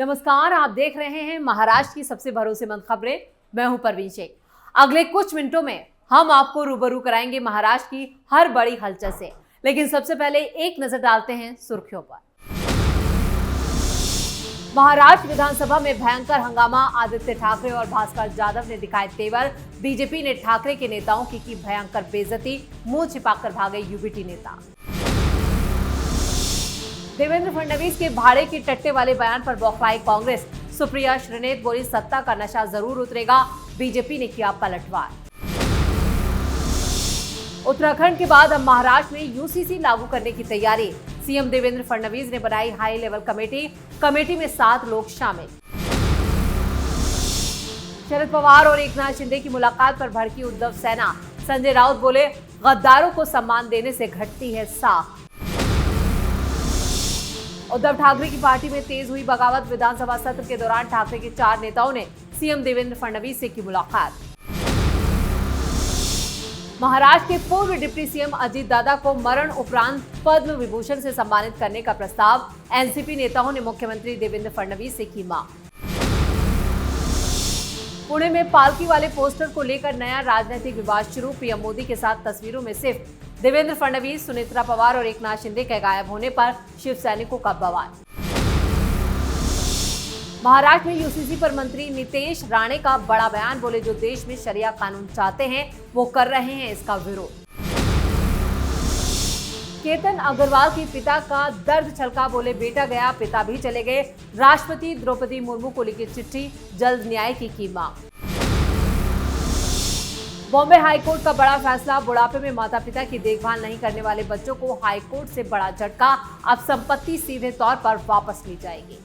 नमस्कार, आप देख रहे हैं महाराष्ट्र की सबसे भरोसेमंद खबरें। मैं हूं परवीन शेख। अगले कुछ मिनटों में हम आपको रूबरू कराएंगे महाराष्ट्र की हर बड़ी हलचल से, लेकिन सबसे पहले एक नजर डालते हैं सुर्खियों पर। महाराष्ट्र विधानसभा में भयंकर हंगामा, आदित्य ठाकरे और भास्कर जाधव ने दिखाए तेवर। बीजेपी ने ठाकरे के नेताओं की भयंकर बेइज्जती, मुंह छिपाकर भागे यूबीटी नेता। देवेंद्र फडणवीस के भाड़े के टट्टे वाले बयान पर बौखलाई कांग्रेस। सुप्रिया श्रीनेत बोली, सत्ता का नशा जरूर उतरेगा। बीजेपी ने किया पलटवार। उत्तराखंड के बाद अब महाराष्ट्र में यूसीसी लागू करने की तैयारी। सीएम देवेंद्र फडणवीस ने बनाई हाई लेवल कमेटी में 7 लोग शामिल। शरद पवार और एकनाथ शिंदे की मुलाकात पर भड़की उद्धव सेना। संजय राउत बोले, गद्दारों को सम्मान देने से घटती है साख। उद्धव ठाकरे की पार्टी में तेज हुई बगावत। विधानसभा सत्र के दौरान ठाकरे के 4 नेताओं ने सीएम देवेंद्र फडणवीस से की मुलाकात। महाराष्ट्र के पूर्व डिप्टी सीएम अजीत दादा को मरण उपरांत पद्म विभूषण से सम्मानित करने का प्रस्ताव। एनसीपी नेताओं ने मुख्यमंत्री देवेंद्र फडणवीस से की मांग। पुणे में पालकी वाले पोस्टर को लेकर नया राजनीतिक विवाद शुरू। पीएम मोदी के साथ तस्वीरों में सिर्फ देवेंद्र फडणवीस, सुनेत्रा पवार और एकनाथ शिंदे के गायब होने पर शिव सैनिकों का बवाल। महाराष्ट्र में यूसीसी पर मंत्री नितेश राणे का बड़ा बयान। बोले, जो देश में शरिया कानून चाहते हैं वो कर रहे हैं इसका विरोध। केतन अग्रवाल के पिता का दर्द छलका। बोले, बेटा गया, पिता भी चले गए। राष्ट्रपति द्रौपदी मुर्मू को लिखी चिट्ठी, जल्द न्याय की मांग। बॉम्बे हाईकोर्ट का बड़ा फैसला। बुढ़ापे में माता पिता की देखभाल नहीं करने वाले बच्चों को हाईकोर्ट से बड़ा झटका। अब संपत्ति सीधे तौर पर वापस ली जाएगी।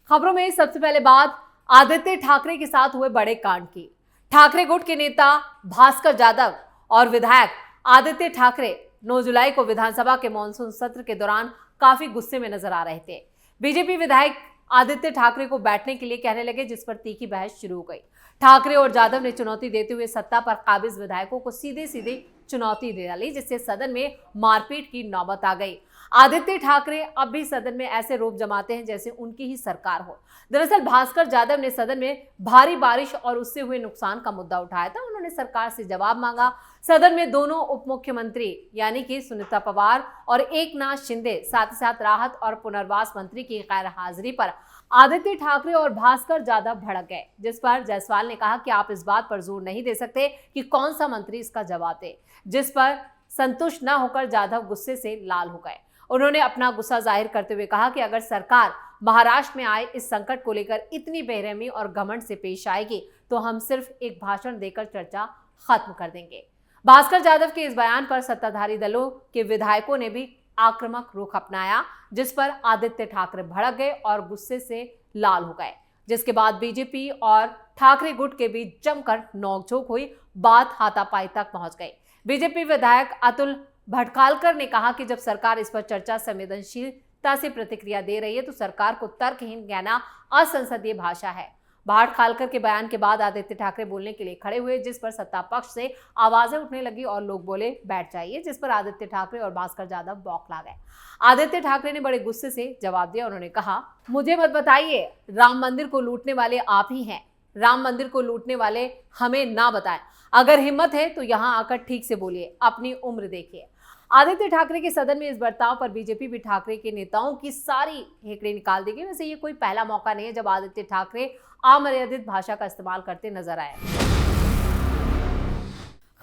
खबरों में सबसे पहले बात आदित्य ठाकरे के साथ हुए बड़े कांड की। ठाकरे गुट के नेता भास्कर जाधव और विधायक आदित्य ठाकरे 9 जुलाई को विधानसभा के मानसून सत्र के दौरान काफी गुस्से में नजर आ रहे थे। बीजेपी विधायक आदित्य ठाकरे को बैठने के लिए कहने लगे, जिस पर तीखी बहस शुरू हो गई। ठाकरे और जाधव ने चुनौती देते हुए सत्ता पर काबिज विधायकों को सीधे चुनौती दे डाली, जिससे सदन में मारपीट की नौबत आ गई। आदित्य ठाकरे अब भी सदन में ऐसे रोब जमाते हैं जैसे उनकी ही सरकार हो। दरअसल भास्कर जाधव ने सदन में भारी बारिश और उससे हुए नुकसान का मुद्दा उठाया था। उन्होंने सरकार से जवाब मांगा। सदन में दोनों उप मुख्यमंत्री यानी कि सुनेत्रा पवार और एकनाथ शिंदे, साथ ही साथ राहत और पुनर्वास मंत्री की गैर हाजिरी पर आदित्य ठाकरे और भास्कर जाधव भड़क गए, जिस पर जायसवाल ने कहा कि आप इस बात पर जोर नहीं दे सकते कि कौन सा मंत्री इसका जवाब दे, जिस पर संतुष्ट न होकर जाधव गुस्से से लाल हो गए। उन्होंने अपना गुस्सा जाहिर करते हुए कहा कि अगर सरकार महाराष्ट्र में आए इस संकट को लेकर इतनी बेरहमी और घमंड से पेश आएगी तो हम सिर्फ एक भाषण देकर चर्चा खत्म कर देंगे। भास्कर जाधव के इस बयान पर सत्ताधारी दलों के विधायकों ने भी आक्रामक रुख अपनाया, जिस पर आदित्य ठाकरे भड़क गए और गुस्से से लाल हो गए, जिसके बाद बीजेपी और ठाकरे गुट के बीच जमकर नोकझोंक हुई। बात हाथापाई तक पहुंच गई। बीजेपी विधायक अतुल भटकालकर ने कहा कि जब सरकार इस पर चर्चा संवेदनशीलता से प्रतिक्रिया दे रही है तो सरकार को तर्कहीन कहना असंसदीय भाषा है। भटकालकर के बयान के बाद आदित्य ठाकरे बोलने के लिए खड़े हुए, जिस पर सत्ता पक्ष से आवाजें उठने लगी और लोग बोले बैठ जाइए, जिस पर आदित्य ठाकरे और भास्कर जाधव बौखला गए। आदित्य ठाकरे ने बड़े गुस्से से जवाब दिया। उन्होंने कहा, मुझे मत बताइए, राम मंदिर को लूटने वाले आप ही हैं। राम मंदिर को लूटने वाले हमें ना बताएं। अगर हिम्मत है तो यहाँ आकर ठीक से बोलिए, अपनी उम्र देखिए। आदित्य ठाकरे के सदन में इस बर्ताव पर बीजेपी भी ठाकरे के नेताओं की सारी हेकड़े निकाल देगी। वैसे ये कोई पहला मौका नहीं है जब आदित्य ठाकरे अमर्यादित भाषा का इस्तेमाल करते नजर आए।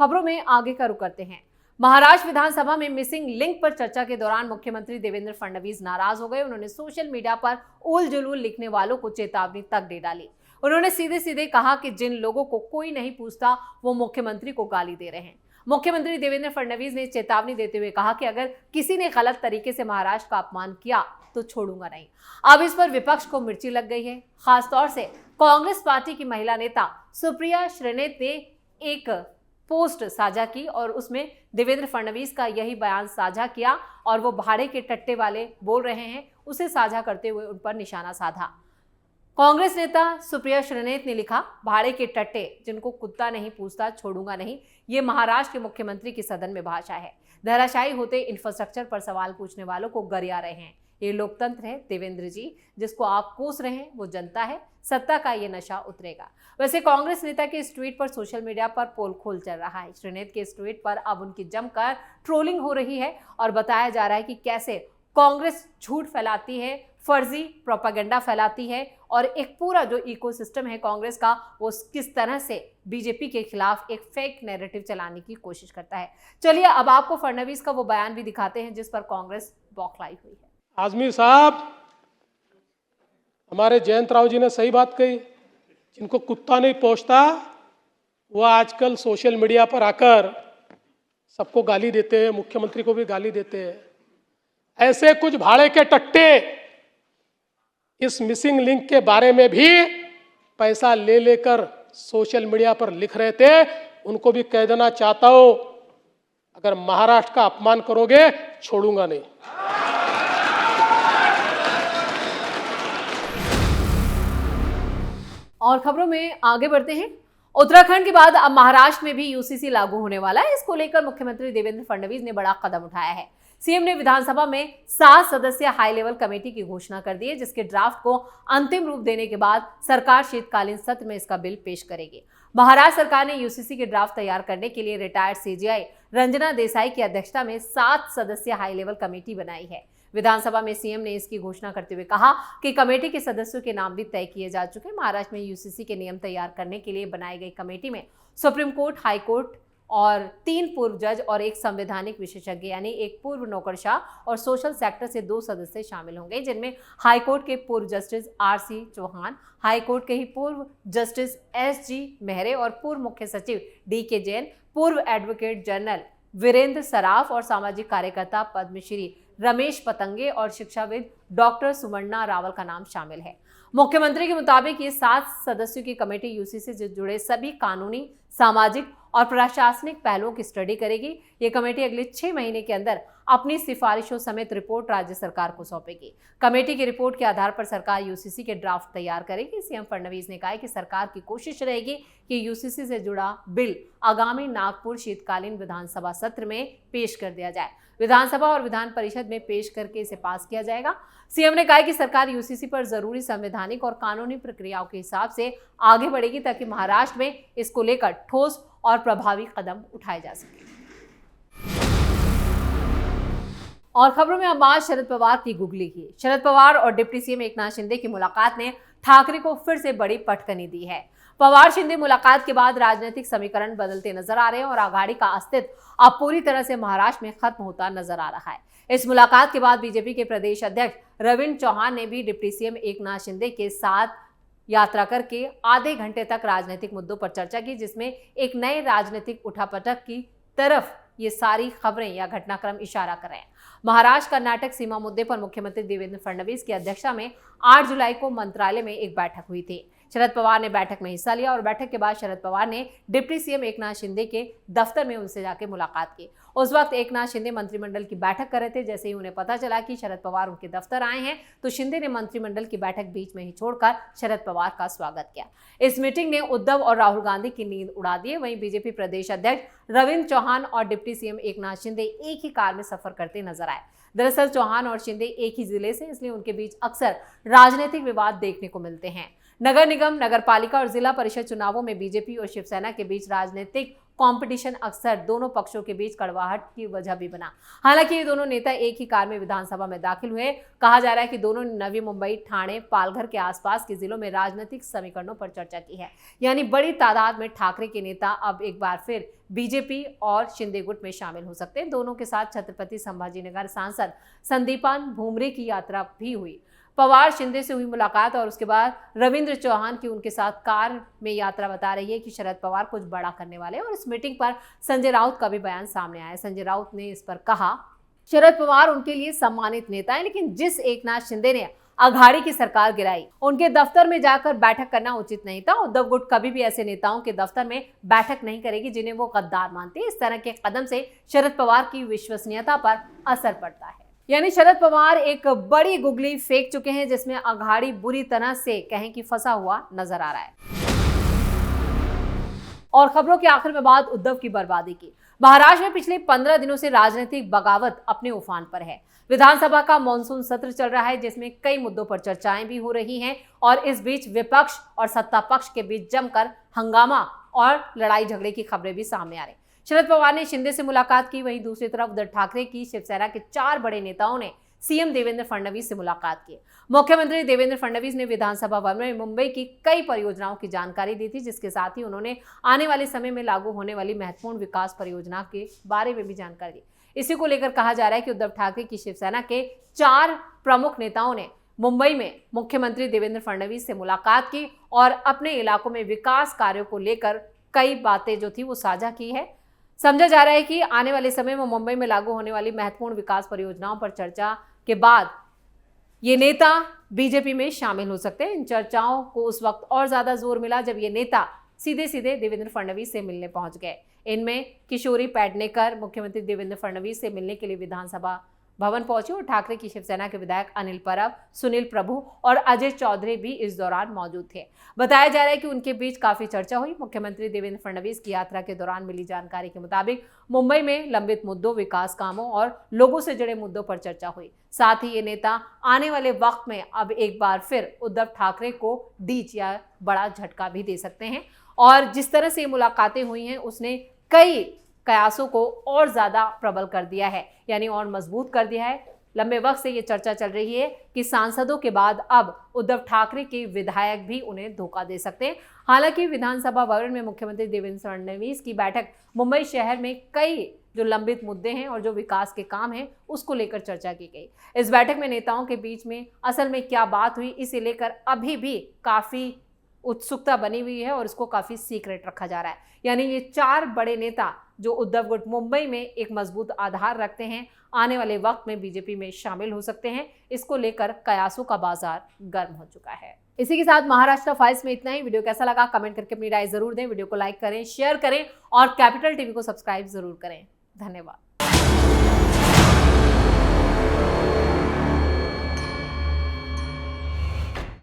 खबरों में आगे का रुख करते हैं। महाराष्ट्र विधानसभा में मिसिंग लिंक पर चर्चा के दौरान मुख्यमंत्री देवेंद्र फडणवीस नाराज हो गए। उन्होंने सोशल मीडिया पर उल जुलूल लिखने वालों को चेतावनी तक दे डाली। उन्होंने सीधे कहा कि जिन लोगों को कोई नहीं पूछता वो मुख्यमंत्री को गाली दे रहे हैं। मुख्यमंत्री देवेंद्र फडणवीस ने चेतावनी देते हुए कहा कि अगर किसी ने गलत तरीके से महाराष्ट्र का अपमान किया तो छोड़ूंगा नहीं। अब इस पर विपक्ष को मिर्ची लग गई है। खासतौर से कांग्रेस पार्टी की महिला नेता सुप्रिया श्रीनेत ने एक पोस्ट साझा की और उसमें देवेंद्र फडणवीस का यही बयान साझा किया और वो भाड़े के टट्टे वाले बोल रहे हैं उसे साझा करते हुए उन पर निशाना साधा। कांग्रेस नेता सुप्रिया श्रीनेत ने लिखा, भाड़े के टट्टे जिनको कुत्ता नहीं पूछता छोड़ूंगा नहीं, ये महाराष्ट्र के मुख्यमंत्री की सदन में भाषा है। धराशायी होते इंफ्रास्ट्रक्चर पर सवाल पूछने वालों को गरिया रहे हैं। ये लोकतंत्र है देवेंद्र जी, जिसको आप कोस रहे हैं वो जनता है, सत्ता का ये नशा उतरेगा। वैसे कांग्रेस नेता के इस ट्वीट पर सोशल मीडिया पर पोल खोल चल रहा है। श्रीनेत के इस ट्वीट पर अब उनकी जमकर ट्रोलिंग हो रही है और बताया जा रहा है कि कैसे कांग्रेस झूठ फैलाती है, फर्जी प्रोपेगेंडा फैलाती है और एक पूरा जो इकोसिस्टम है कांग्रेस का वो किस तरह से बीजेपी के खिलाफ एक फेक नैरेटिव चलाने की कोशिश करता है। चलिए अब आपको फडणवीस का वो बयान भी दिखाते हैं जिस पर कांग्रेस बौखलाई हुई है। आजमी साहब, हमारे जयंत राव जी ने सही बात कही, जिनको कुत्ता नहीं पहुंचता वो आजकल सोशल मीडिया पर आकर सबको गाली देते हैं, मुख्यमंत्री को भी गाली देते हैं। ऐसे कुछ भाड़े के टट्टे इस मिसिंग लिंक के बारे में भी पैसा ले लेकर सोशल मीडिया पर लिख रहे थे। उनको भी कह देना चाहता हूं, अगर महाराष्ट्र का अपमान करोगे छोड़ूंगा नहीं। और खबरों में आगे बढ़ते हैं। उत्तराखंड के बाद अब महाराष्ट्र में भी यूसीसी लागू होने वाला है। इसको लेकर मुख्यमंत्री देवेंद्र फडणवीस ने बड़ा कदम उठाया है। सीएम ने विधानसभा में 7 सदस्यीय हाई लेवल कमेटी की घोषणा कर दी है, जिसके ड्राफ्ट को अंतिम रूप देने के बाद सरकार शीतकालीन सत्र में इसका बिल पेश करेगी। महाराष्ट्र सरकार ने यूसीसी के ड्राफ्ट तैयार करने के लिए रिटायर्ड सीजीआई रंजना देसाई की अध्यक्षता में 7 सदस्यीय हाई लेवल कमेटी बनाई है। विधानसभा में सीएम ने इसकी घोषणा करते हुए कहा कि कमेटी के सदस्यों के नाम भी तय किए जा चुके हैं। महाराष्ट्र में यूसीसी के नियम तैयार करने के लिए बनाई गई कमेटी में सुप्रीम कोर्ट, हाई कोर्ट और 3 पूर्व जज और 1 संवैधानिक विशेषज्ञ यानी 1 पूर्व नौकरशाह और सोशल सेक्टर से 2 सदस्य शामिल होंगे, जिनमें हाई कोर्ट के पूर्व justice R C Chauhan, high court के ही पूर्व जस्टिस एसजी मेहरे और पूर्व मुख्य सचिव डीके जैन, पूर्व एडवोकेट जनरल वीरेंद्र सराफ और सामाजिक कार्यकर्ता पद्मश्री रमेश पतंगे और शिक्षाविद डॉक्टर सुमन्ना रावल का नाम शामिल है। मुख्यमंत्री के मुताबिक ये 7 सदस्यों की कमेटी यूसीसी से जुड़े सभी कानूनी, सामाजिक और प्रशासनिक पहलुओं की स्टडी करेगी। ये कमेटी अगले 6 महीने के अंदर अपनी सिफारिशों समेत रिपोर्ट राज्य सरकार को सौंपेगी। कमेटी की रिपोर्ट के आधार पर सरकार यूसीसी के ड्राफ्ट तैयार करेगी। सीएम फडणवीस ने कहा कि सरकार की कोशिश रहेगी कि यूसीसी से जुड़ा बिल आगामी नागपुर शीतकालीन विधानसभा सत्र में पेश कर दिया जाए। विधानसभा और विधान परिषद में पेश करके इसे पास किया जाएगा। सीएम ने कहा कि सरकार यूसीसी पर जरूरी संवैधानिक और कानूनी प्रक्रियाओं के हिसाब से आगे बढ़ेगी ताकि महाराष्ट्र में इसको लेकर ठोस और प्रभावी कदम उठाए जा सके। और खबरों में अब आज शरद पवार की गुगली की। शरद पवार और डिप्टी सीएम एकनाथ शिंदे की मुलाकात ने ठाकरे को फिर से बड़ी पटकनी दी है। पवार शिंदे मुलाकात के बाद राजनीतिक समीकरण बदलते नजर आ रहे हैं और आघाड़ी का अस्तित्व अब पूरी तरह से महाराष्ट्र में खत्म होता नजर आ रहा है। इस मुलाकात के बाद बीजेपी के प्रदेश अध्यक्ष रविंद्र चौहान ने भी डिप्टी सीएम एकनाथ शिंदे के साथ यात्रा करके आधे घंटे तक राजनीतिक मुद्दों पर चर्चा की, जिसमें एक नए राजनीतिक उठापटक की तरफ ये सारी खबरें या घटनाक्रम इशारा कर रहे हैं। महाराष्ट्र कर्नाटक सीमा मुद्दे पर मुख्यमंत्री देवेंद्र फडणवीस की अध्यक्षता में 8 जुलाई को मंत्रालय में एक बैठक हुई थी। शरद पवार ने बैठक में हिस्सा लिया और बैठक के बाद शरद पवार ने डिप्टी सीएम एकनाथ शिंदे के दफ्तर में उनसे जाकर मुलाकात की। उस वक्त एकनाथ शिंदे मंत्रिमंडल की बैठक कर रहे थे। जैसे ही उन्हें पता चला कि शरद पवार उनके दफ्तर आए हैं तो शिंदे ने मंत्रिमंडल की बैठक बीच में ही छोड़कर शरद पवार का स्वागत किया। इस मीटिंग ने उद्धव और राहुल गांधी की नींद उड़ा दी। वहीं बीजेपी प्रदेश अध्यक्ष रविंद्र चौहान और डिप्टी सीएम एकनाथ शिंदे एक ही कार में सफर करते नजर आए। दरअसल चौहान और शिंदे एक ही जिले से, इसलिए उनके बीच अक्सर राजनीतिक विवाद देखने को मिलते हैं। नगर निगम, नगर पालिका और जिला परिषद चुनावों में बीजेपी और शिवसेना के बीच राजनीतिक कंपटीशन अक्सर दोनों पक्षों के बीच कड़वाहट की वजह भी बना। हालांकि ये दोनों नेता एक ही कार में विधानसभा में दाखिल हुए। कहा जा रहा है कि दोनों ने नवी मुंबई, ठाणे, पालघर के आसपास के जिलों में राजनीतिक समीकरणों पर चर्चा की है। यानी बड़ी तादाद में ठाकरे के नेता अब एक बार फिर बीजेपी और शिंदे गुट में शामिल हो सकते हैं। दोनों के साथ छत्रपति संभाजीनगर सांसद संदीपान भुमरे की यात्रा भी हुई। पवार शिंदे से हुई मुलाकात और उसके बाद रविंद्र चौहान की उनके साथ कार में यात्रा बता रही है कि शरद पवार कुछ बड़ा करने वाले हैं। और इस मीटिंग पर संजय राउत का भी बयान सामने आया। संजय राउत ने इस पर कहा, शरद पवार उनके लिए सम्मानित नेता है, लेकिन जिस एकनाथ शिंदे ने अघाड़ी की सरकार गिराई, उनके दफ्तर में जाकर बैठक करना उचित नहीं था। उद्धव गुट कभी भी ऐसे नेताओं के दफ्तर में बैठक नहीं करेगी जिन्हें वो गद्दार मानते हैं। इस तरह के कदम से शरद पवार की विश्वसनीयता पर असर पड़ता है। यानी शरद पवार एक बड़ी गुगली फेंक चुके हैं जिसमें अघाड़ी बुरी तरह से कहें कि फंसा हुआ नजर आ रहा है। और खबरों के आखिर में बात उद्धव की बर्बादी की। महाराष्ट्र में पिछले 15 दिनों से राजनीतिक बगावत अपने उफान पर है। विधानसभा का मॉनसून सत्र चल रहा है, जिसमें कई मुद्दों पर चर्चाएं भी हो रही हैं और इस बीच विपक्ष और सत्ता पक्ष के बीच जमकर हंगामा और लड़ाई झगड़े की खबरें भी सामने आ रही। शरद पवार ने शिंदे से मुलाकात की, वहीं दूसरी तरफ उद्धव ठाकरे की शिवसेना के 4 बड़े नेताओं ने सीएम देवेंद्र फडणवीस से मुलाकात की। मुख्यमंत्री देवेंद्र फडणवीस ने विधानसभा भवन में मुंबई की कई परियोजनाओं की जानकारी दी थी, जिसके साथ ही उन्होंने आने वाले समय में लागू होने वाली महत्वपूर्ण विकास परियोजना के बारे में भी जानकारी दी। इसी को लेकर कहा जा रहा है कि उद्धव ठाकरे की शिवसेना के 4 प्रमुख नेताओं ने मुंबई में मुख्यमंत्री देवेंद्र फडणवीस से मुलाकात की और अपने इलाकों में विकास कार्यों को लेकर कई बातें जो थी वो साझा की है। समझा जा रहा है कि आने वाले समय में मुंबई में लागू होने वाली महत्वपूर्ण विकास परियोजनाओं पर चर्चा के बाद ये नेता बीजेपी में शामिल हो सकते हैं। इन चर्चाओं को उस वक्त और ज्यादा जोर मिला जब ये नेता सीधे सीधे देवेंद्र फडणवीस से मिलने पहुंच गए। इनमें किशोरी पेडनेकर मुख्यमंत्री देवेंद्र फडणवीस से मिलने के लिए विधानसभा भवन पहुंचे और ठाकरे की शिवसेना के विधायक अनिल परब, सुनील प्रभु और अजय चौधरी भी इस दौरान मौजूद थे। बताया जा रहा है कि उनके बीच काफी चर्चा हुई। मुख्यमंत्री देवेंद्र फडणवीस की यात्रा के दौरान मिली जानकारी के मुताबिक मुंबई में लंबित मुद्दों, विकास कामों और लोगों से जुड़े मुद्दों पर चर्चा हुई। साथ ही ये नेता आने वाले वक्त में अब एक बार फिर उद्धव ठाकरे को डीच या बड़ा झटका भी दे सकते हैं और जिस तरह से मुलाकातें हुई हैं उसने कई कयासों को और ज्यादा प्रबल कर दिया है, यानी और मजबूत कर दिया है। लंबे वक्त से ये चर्चा चल रही है कि सांसदों के बाद अब उद्धव ठाकरे के विधायक भी उन्हें धोखा दे सकते हैं। हालांकि विधानसभा भवन में मुख्यमंत्री देवेंद्र फडणवीस की बैठक मुंबई शहर में कई जो लंबित मुद्दे हैं और जो विकास के काम हैं उसको लेकर चर्चा की गई। इस बैठक में नेताओं के बीच में असल में क्या बात हुई, इसे लेकर अभी भी काफी उत्सुकता बनी हुई है और इसको काफी सीक्रेट रखा जा रहा है। यानी ये 4 बड़े नेता जो उद्धव गुट मुंबई में एक मजबूत आधार रखते हैं, आने वाले वक्त में बीजेपी में शामिल हो सकते हैं। इसको लेकर कयासों का बाजार गर्म हो चुका है। इसी के साथ महाराष्ट्र फाइल्स में इतना ही। वीडियो कैसा लगा कमेंट करके अपनी राय जरूर दें। वीडियो को लाइक करें, शेयर करें और कैपिटल टीवी को सब्सक्राइब जरूर करें। धन्यवाद।